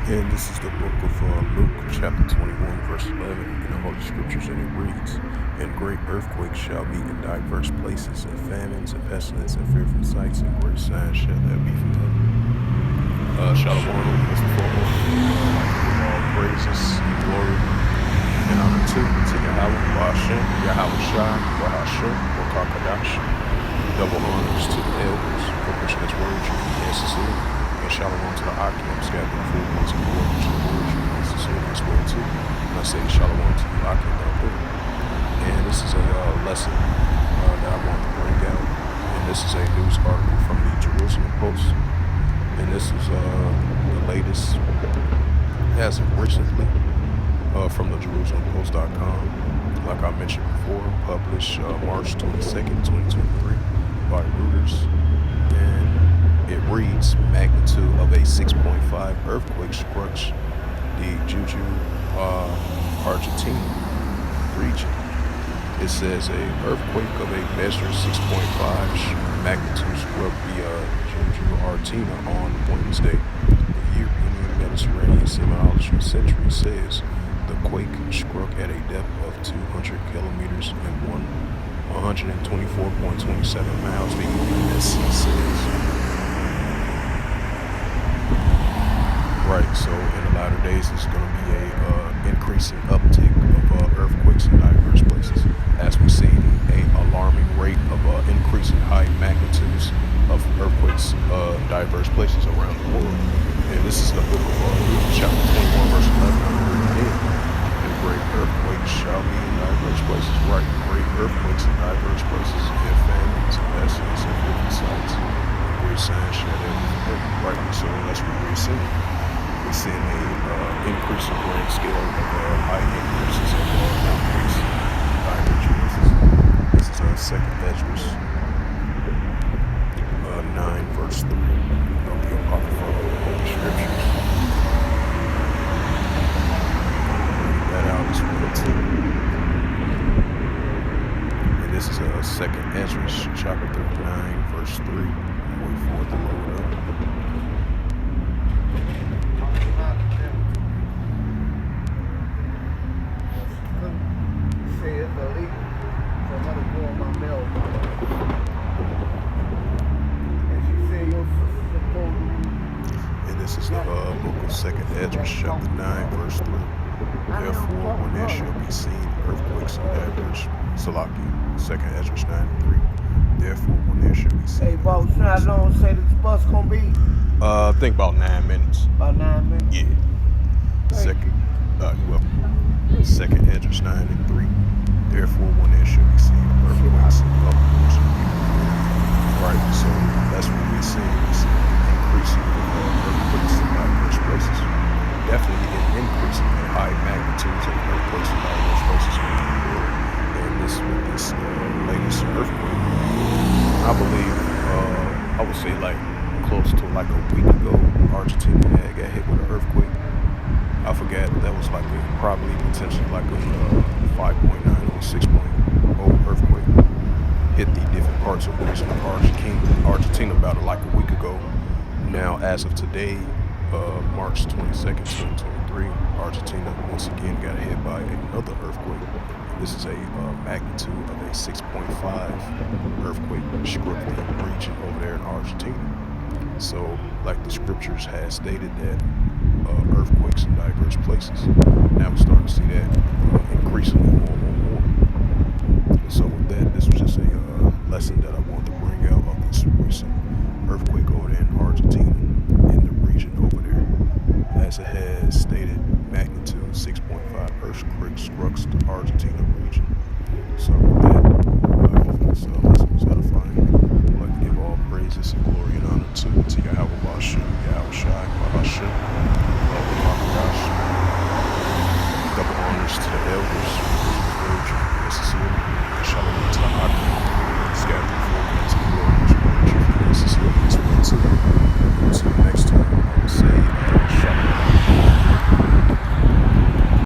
And this is the book of Luke, chapter 21, verse 11, in the Holy Scriptures, and it reads, "And great earthquakes shall be in diverse places, and famines, and pestilence, and fearful sights, and great signs shall there be from heaven." Shalom, first and foremost, all praises, glory, and honor to Yahweh, Bahashem, Yahweh Shai, Bahashem, Wakakadash. Double honors to the elders for pushing this word true and sincere. And shalom to the Akim, scattered full ones of the word, which the word true and sincere as well too. And I say shalom to you, Akim, out there. And this is a lesson that I want to bring out. And this is a news article from the Jerusalem Post. And this is the latest, as of recently, from the JerusalemPost.com. Like I mentioned before, published March 22nd, 2023 by Reuters. And it reads, magnitude of a 6.5 earthquake struck the Jujuy, Argentina region. It says a earthquake of a measure 6.5 magnitude struck the Jujuy, Argentina on Wednesday. The European Mediterranean Seismology Century says the quake struck at a depth of 200 kilometers and 124.27 miles, the UNSC says. Right, so in the latter days, there's going to be a increasing uptick of earthquakes in diverse places, as we've seen an alarming rate of increasing high magnitudes of earthquakes in diverse places around the world. And this is the book of Luke, chapter 21, verse 11. Great earthquakes shall be in diverse places. Right, great earthquakes in diverse places, and famines, and pestilence, and fearful sights. Great signs shall there be from heaven. Right, so that's what we're seeing. We're seeing a increasing grand scale of high increases of earthquakes in diverse places. This is our second Ezra's 9, verse 3 of the Apocrypha Holy Scriptures. Out as well too. And this is a second Ezra, chapter 39, verse 3. Wait for it to load up. And this is the book of second Ezra, chapter 9, verse 3. Therefore, when there shall be seen earthquakes in diverse, Salaki, 2nd Ezra 9:3. Therefore, when there shall be seen. Hey, boss, how long say this bus gonna be? I think about 9 minutes. About 9 minutes? Yeah. Second, well, 2nd Ezra 9:3. Therefore, when there shall be seen earthquakes in upwards. Right, so that's what we're seeing. We're seeing increasing earthquakes in diverse places. Definitely an increase in high magnitudes of earthquakes in diverse places around the world. And this latest earthquake, I believe, I would say like close to like a week ago, Argentina got hit with an earthquake. I forgot, that was like probably potentially like a 5.9 or 6.0 earthquake. Hit the different parts of Argentina about like a week ago. Now, as of today, March 22nd, 2023, Argentina once again got hit by another earthquake. This is a magnitude of a 6.5 earthquake struck the region over there in Argentina. So, like the scriptures has stated that earthquakes in diverse places. Now we're starting to see that increasingly more and more. So with that, this was just a lesson that I wanted to bring out of this recent earthquake over there in Argentina, in the region over there. As it has stated, magnitude 6.5 earthquake struck the Argentina region.